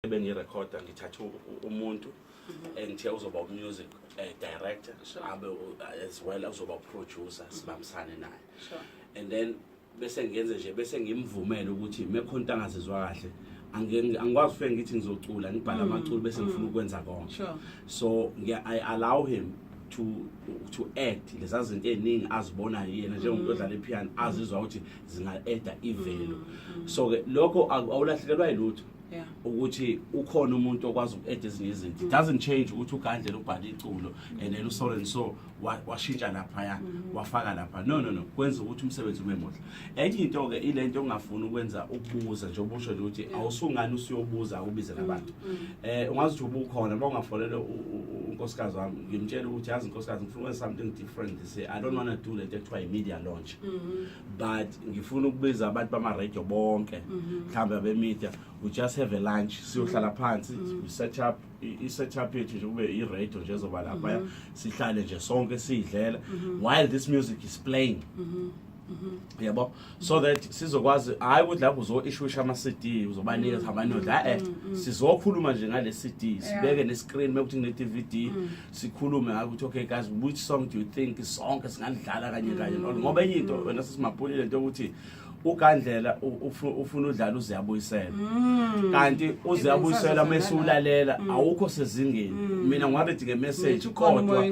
bengirekhoda ngithatha umuntu ngithe uzoba music director abe as well uzoba producer sibambisane naye. And then bese ngiyenze nje bese ngimvumela ukuthi mekhonto angazizwa kahle angikwazi ufike ngithi ngizocula ngibhala amaculo bese ngifuna ukwenza konke. So I allow him to act leza zinto eziningi azibona yena njengomuntu odlala ipiano azizwa ukuthi zinga-add ivelu. So ke lokho awulahlekelwa yilutho ukuthi ukhona umuntu okwazi uku-add ezinye izinto. It doesn't change ukuthi uGandlela ubhala iculo and then so and so washintsha lapha wafaka lapha. No kwenza ukuthi umsebenzi ube muhle. Enye into ke ilento ongafuna ukwenza ukubuza nje ubusho nje ukuthi awusungani usiyobuza ubize nabantu. Ungazi ukuthi ubukhona bawungafonela unkosikazi wami ngimtshela ukuthi yazi unkosikazi ngifuna ukwenza something different. Say I don't want to do that ekuthiwa media launch. But ngifuna ukubiza abantu bama radio bonke mhlawumbe abemedia we just have a lunch siyohlala phansi we set up i-setup yethu nje kube i-radio nje ezoba lapha sihlale nje sonke sidlela while this music is playing. Yabo so that sizokwazi hayi ukuthi lapho uzo-issuisha ama-CD uzobanika abanodla sizokhuluma nje ngale CD sibeke ne-screen mekuthi kune-DVD sikhulume ukuthi okay guys which song do you think sonke singalidlala kanye ngoba enye into wena sesimapholile into ukuthi uGandlela ufuna udlala uziyabuyisela kanti uziyabuyisela mase ulalela awukho sezingeni. Mina ngiwaready ngemessage kodwa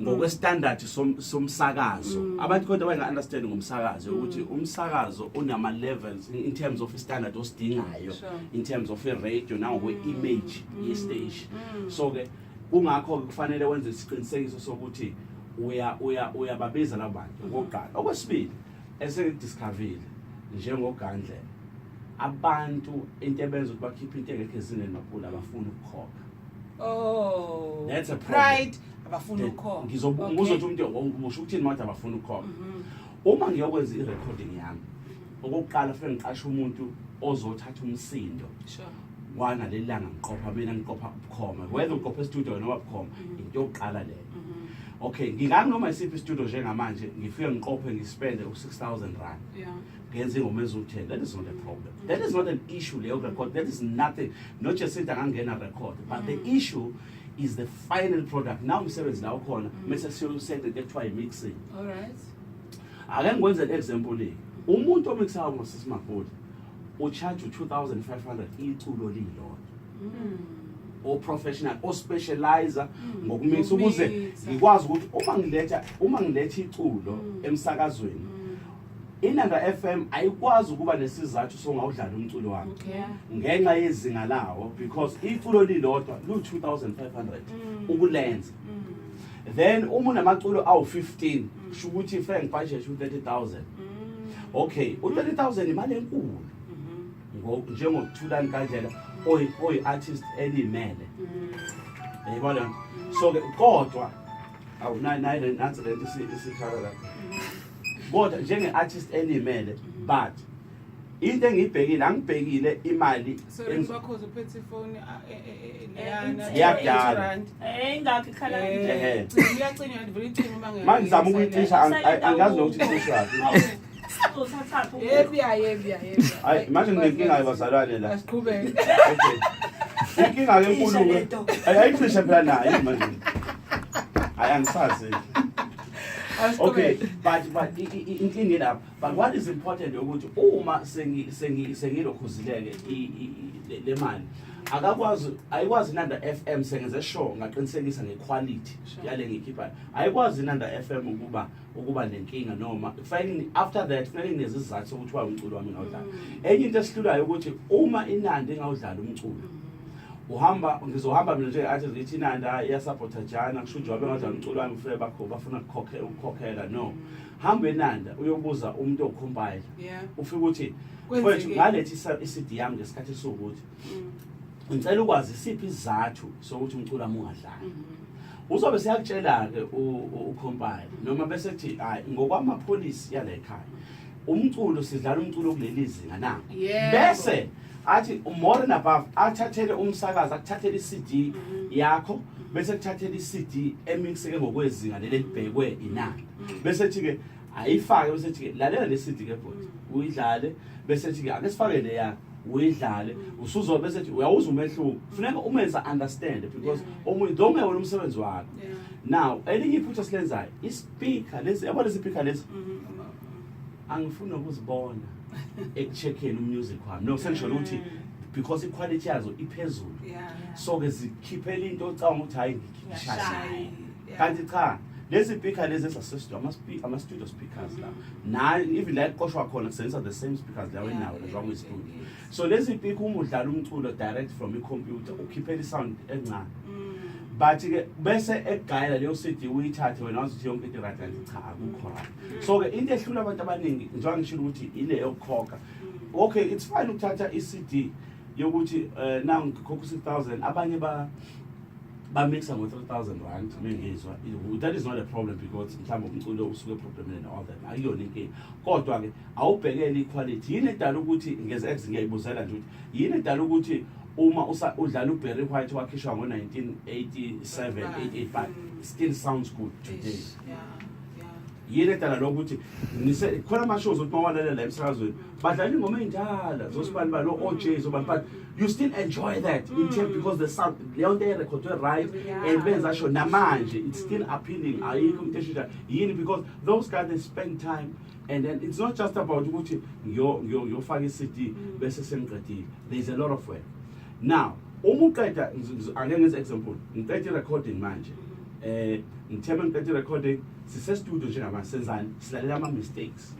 ngokwestandard somsakazo abantu kodwa bayenga-understand ngomsakazo ukuthi umsakazo unama levels in terms of standard osidingayo in terms of radio nangokwe-image ye-stage. So ke kungakho kufanele wenze isiqinisekiso sokuthi uyababiza labo bantu okokuqala. Okwesibili esekudiscoverile njengoGandlela abantu into ebenza ukuthi bakhiphe into engekho ezingeni makhulu abafuna ukukhokha. That's a pride abafuna ukukhokha. Ngizobuza ukuthi umuntu usho ukuthini manje abafuna ukukhokha. Uma ngiyokwenza i-recording yami okokuqala ufike ngiqashe umuntu ozothatha umsindo wana lelanga ngiqopha mina ngiqopha ubukhoma whether uqopha e-studio noma ubukhoma into yokuqala leyo. Okay ngingaki noma isiphi studio njengamanje ngifike ngiqophe ngispende u-6,000 rand ngenze ingoma ezu-10. That is not a problem. That is not an issue leyo record. That is nothing. Not just into angangena record but the issue is the final product. Now umsebenzi la ukhona mase siyosenda into ekuthiwa i-mixing. Alright. Ake ngikwenze le-example le umuntu omixayo ngosisi Mapoli ucharge u-2,500 iculo lilodwa. O-professional o-specializer ngokumixa ukuze ngikwazi ukuthi uma ngiletha iculo emsakazweni iNanda FM ayikwazi ukuba nesizathu songawudlala umculo wami ngenxa yezinga lawo because iculo lilodwa lu-2,500 ukulenza. Then uma unamaculo awu-15 sho ukuthi ifike ngibhajethi u-30,000. Okay u-30,000 imali enkulu njengokuthulani Gandlela oyi-artist elimele. Yayibona so ke kodwa nansi lento isikhala la kodwa njenge-artist elimele but into engiyibhekile angibhekile imali bakhoza uphethe ifoni yakudala ingakho ikhala uyacinywa vele icima uma manje ngizama ukuyicisha angazi nokuthi icishaphi. Yebya. Hayi manje nginenkinga yabazalwane la. Asiqhubeke. Okay. Inkinga enkulu ayicishe phela nayo manje. Ayangisazi. Okay, but inkinga lapha. But what is important ukuthi uma sengilokhuzileke le mali ayikwazi iNanda FM sengenze show ngaqinisekisa ngequality yale ngikhiphayo. Ayikwazi iNanda FM ukuba nenkinga noma kufanele after that kufanele nezizathu ukuthi umculo wami ngawudlala. Enye into esihlulayo ukuthi uma iNanda engawudlala umculo ngizohamba mina njenge-artist ngithi iNanda iyasupporta jana kusho nje wabe ngadlala umculo wami ufike bafuna ukukhokhela no. Hamba eNanda uyobuza umuntu okhompiler ufike ukuthi mfowethu ngalethi i-CD yami ngesikhathi sokuthi ngicela ukwazi isiphi isizathu sokuthi umculo wami ungadlali. Uzobe siyakutshela-ke ukhompiler noma bese kuthi hayi ngokwamapolisi yala ekhaya umculo sidlala umculo kuleli zinga na bese athi more than above athathele umsakazi akuthathele i-CD yakho bese kuthathele i-CD emixeke ngokwezinga leli libhekwe inani bese thi-ke ayifake bese thi-ke lalela le-CD ke bhuti uyidlale bese thi-ke ake sifake le yakho uyidlale usuzobe sethi uyawuza umehluko kufuneka umenza understand because omunye donke wena umsebenzi wakho now elinye iphutha silenzayo ispeaker lezi yabo lezi speaker lezi angifuni ukuzibona ekucheckeni umusic wami no sengisho ukuthi because iquality yazo iphezulu so ke zikhiphela into ocanga ukuthi hayi ngishaya kanti cha lezi speaker lezi esasesido ama studio speakers la na even like qoshwa khona kusebenzisa the same speakers la wena nawo njengoba studio so lezi speaker uma udlala umculo direct from icomputer ukhiphela isound encane but ke bese egayela leyo CD uyithathe wena wazithi yonke into right and cha akukho right so ke into ehlula abantu abaningi njengoba ngishilo ukuthi ile yokukhokha okay it's fine ukuthatha iCD yokuthi now ngikhokha 6000 abanye ba mixa ngo 3000 rand mengizwa that is not a problem because mhlawumbe umculo usuke problem and all that ayiyona inkinga kodwa ke awubhekele iquality yini edala ukuthi ngeze ex ngiyayibuzela nje ukuthi yini edala ukuthi uma udlala uBerry White wakhishwa ngo 1987 885 still sounds good today yini edala lokuthi khona ama shows ukuthi mawalalela emsakazweni badlala ingoma endala zosibani ba lo OJ zobani but you still enjoy that in terms because the sound leyo nto recordwe right and benza sho namanje it's still appealing ayikho into eshisha yini because those guys they spend time and then it's not just about ukuthi ngiyofaka iCD bese sengiqedile there's a lot of work now uma uqeda angeke ngenze example ngiqeda recording manje ngithemba ngiqeda recording sise studio njengama senzani silalela ama mistakes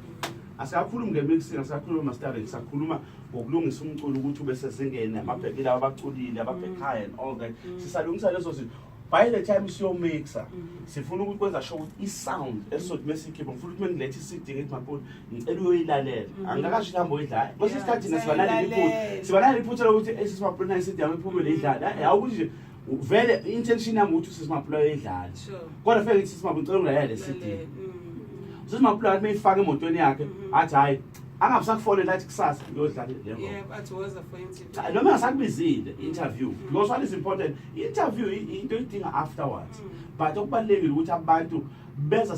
asikakhulumi ngemixing asikakhuluma mastering sakhuluma ngokulungisa umculo ukuthi ube sesengene amabhekile abaculile ababhekhaya and all that sisalungisa leso sithi by the time siyo mixa sifuna ukuthi kwenza show isound esothi mesikhipha ngifuna ukuthi mengilethe iCD ngithi mapho ngicela uyoyilalela angakasho ihambo oyidlala bese isikhathi sibanale iphutha lokuthi esisimaphula iCD yami iphumele idlala awukuthi nje vele intention yami ukuthi sisimaphula uyidlala kodwa feke sisimaphula ngicela ungilalela le CD sisimaphula athi mayifaka emotweni yakhe athi hayi angabusakufonela athi kusasa ngiyodlala le ngoma athi woza for interview noma ngasakubizile interview because what is important interview into edinga afterwards but okubalekile ukuthi abantu beza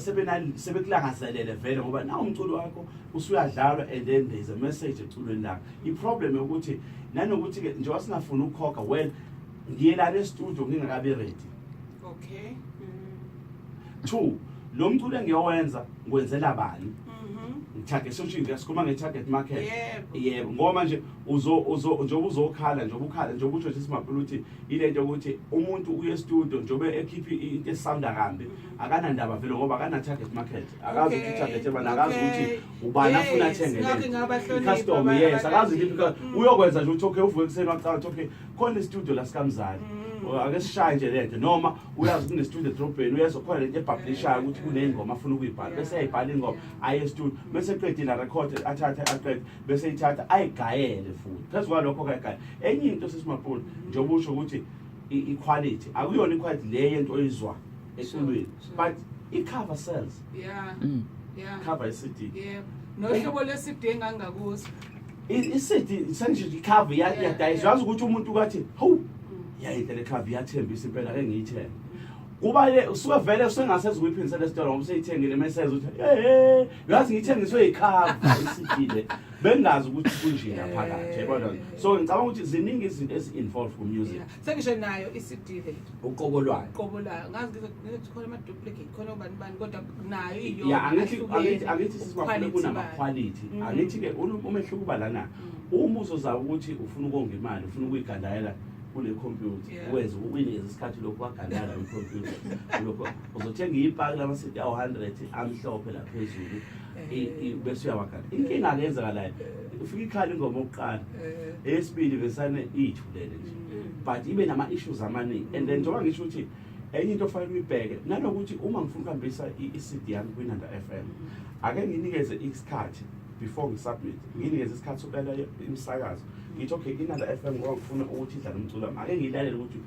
sebekulangazelele vele ngoba na umculo wakho usuyadlalwa and then there is a message eculweni lakho iproblem ukuthi nanokuthi ke nje wasingafuna ukukhokha well ngiyela le studio ngingakabe ready okay 2 lo mculo engiyowenza ngwenzela bani target searching ngiyasikhuluma nge-target market yebo ngoba nje njoba uzokhala njoba utsho nje simaphula ukuthi ilento ukuthi umuntu uye studio njobe ekhiphi into esounda kambe akanandaba vele ngoba akana-target market akazi ukuthi i-target ebani akazi ukuthi ubani afuna athenge customer yes akazi because uyokwenza nje ukuthi okay uvuke ekuseni wacala ukuthi okay khona istudio la sikamzali ake sishaye nje lento noma uyazi kune studio edrobheni uyezokhona lento epublishayo ukuthi kunengoma afuna ukuyibhala bese ayibhala ingoma aye studio bese eqedile record athathe aqede bese ithatha ayigayele futhi phezu kwalokho kayigaya enye into sesimaphula njengoba usho ukuthi equality akuyona equality le yento oyizwa eculweni but i-cover sells cover iCD nohlobo leCD engangakuzo iCD senje i-cover yadayisa yazi ukuthi umuntu kathi hawu yayinhle le cover iyathembisa impela ke ngiyithenge kuba le usuke vele usengasezi kuyiphindisa le store ngoba useyithengile message uthi uyazi ngithengiswe icover iCD le bengazi ukuthi kunjena phakathi yabona so ngicabanga ukuthi ziningi izinto ezi-involved ku-music sengisho nayo iCD le uqobolwayo ngazi ngizokuthi khona ama-duplicate khona ubani kodwa nayo iyona angithi sisimaphule kunama-quality angithi-ke umehluko uba lana uma uzozama ukuthi ufuna ukonga imali ufuna ukuyigandayela kule computer wenza uwinikeza isikhathi lokho wagandala icomputer lokho uzothenga ipaki lama-CD awu-100 amhlophe la phezulu bese uyawaganda inkinga ngenzeka la ufika ikhala ingoma okuqala eyesibili vesane iyithulele nje but ibe nama-issues amaningi and then njengoba ngisho ukuthi enye into ofanele uyibheke nanokuthi uma ngifuna ukuhambisa i-CD yami kwi-Nanda FM ake nginikeze isikhathi before ngisubmit nginikeze isikhathi sokulalela imisakazo ngithi okay iNanda FM ngoba ngifuna ukuthi idlale umculo wami ake ngiyilalele ukuthi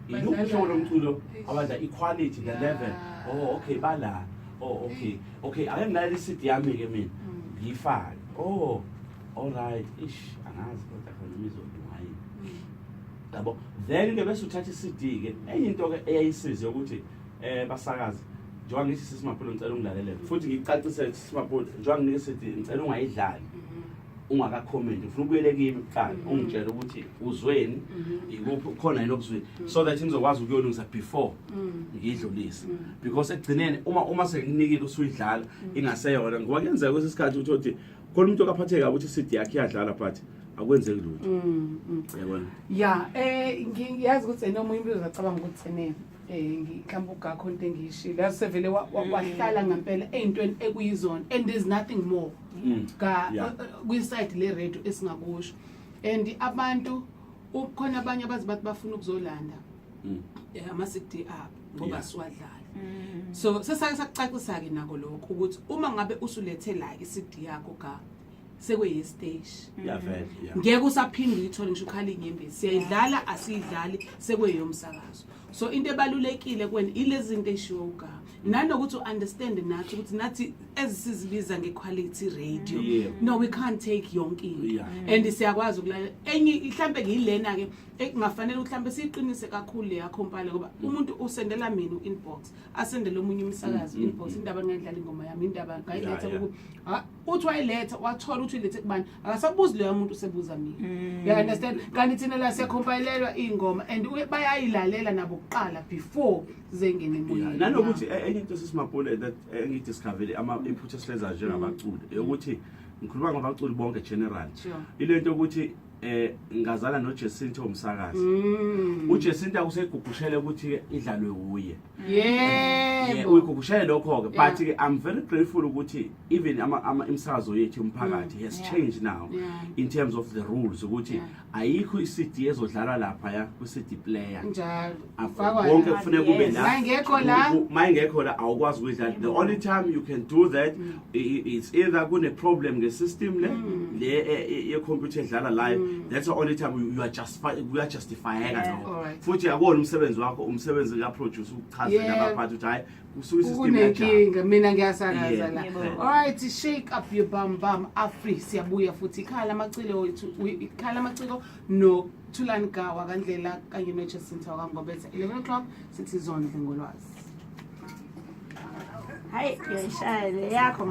iluphi uhlobo lomculo abadla equality the level okay bala okay ake ngilalela iCD yami ke mina ngiyifake all right angazi kodwa khona imizodwayi yabo then ke bese uthatha iCD ke enye into ke eyayisize ukuthi basakazi njengoba ngithi sisimaphula ngicela ungilalele futhi ngicacise sisimaphula njengoba nginike iCD ngicela ungayidlali ungaka-comment ufuna ukubuyele kimi kuqala ungitshela ukuthi uzweni ikuphi khona yini okuzwini so that ngizokwazi ukuyolungisa before ngidlulise because ekugcineni uma sengikunikile usuyidlala ingaseyona ngoba kuyenzeka kwesinye isikhathi uthi khona umuntu okaphatheka ukuthi i-CD yakhe iyadlala but akwenzeki lutho yabona ngiyazi ukuthi noma umuntu uzacabanga ukuthi ngikhambe ugakho into engiyishilo yasevele wahlala ngempela ey'ntweni ekuyizona and there's nothing more kwiside le radio esingakusho and abantu khona abanye abazi bathi bafuna ukuzolanda ama-CD abo ngoba siwadlala so sesake sakucacisa-ke nako lokho ukuthi uma ngabe usulethe la i-CD yakho sekuyestage ngeke usaphinde uyithole ngisho ukhala inyembezi siyayidlala asiyidlali sekuyeyomsakazo so into ebalulekile kwena ilezi zinto eshiwo ugama nanokuthi u-understand nathi ukuthi nathi ezisizibiza nge-quality radio no we can't take yonke into and siyakwazi ukulalela enye mhlambe ngiyilena-ke kungafanele mhlambe siyiqinise kakhulu leya khompani ngoba umuntu usendela mina u-inbox asendele omunye umsakazi u-inbox indaba ngayidlala ingoma yami indaba ngayiletha uthi wayiletha wathola ukuthi uyilethe kubani akasabuzi loya muntu usebuza mina you understand kanti thina la siyakhomphayilelwa iy'ngoma and bayayilalela nabo kuqala before zengene emoyeni nanokuthi enye into sesimapule that engiyidiscovele ama-input esilenzayo njengabaculi ukuthi ngikhuluma ngabaculi bonke general ile nto ukuthi ngazala noJacinta umsakazi uJacinta usegugushelwe ukuthi idlalwe uye uyigugushele lokho ke but ke I'm very grateful ukuthi even imsakazo yethu umphakathi has changed now in terms of the rules ukuthi ayikho i-CD ezodlalwa lapha ya ku-CD player njalo bonke kufanele kube la mayingekho la awukwazi ukuyidlala the only time you can do that it's either kune problem nge-system le ye-computer edlala live that's the only time you are justifyeka no futhi akona umsebenzi wakho umsebenzi ka-producer ukuchazela abaphathi ukuthi hayi kunenkinga mina ngiyasakaza la alright shake up your bam afri siyabuya futhi ikhala amaciko no Thulani Gawa kaNdlela kanye noJacinta wakangobetha 11 o'clock sithi zona ngolwazi hayi yashaya yakho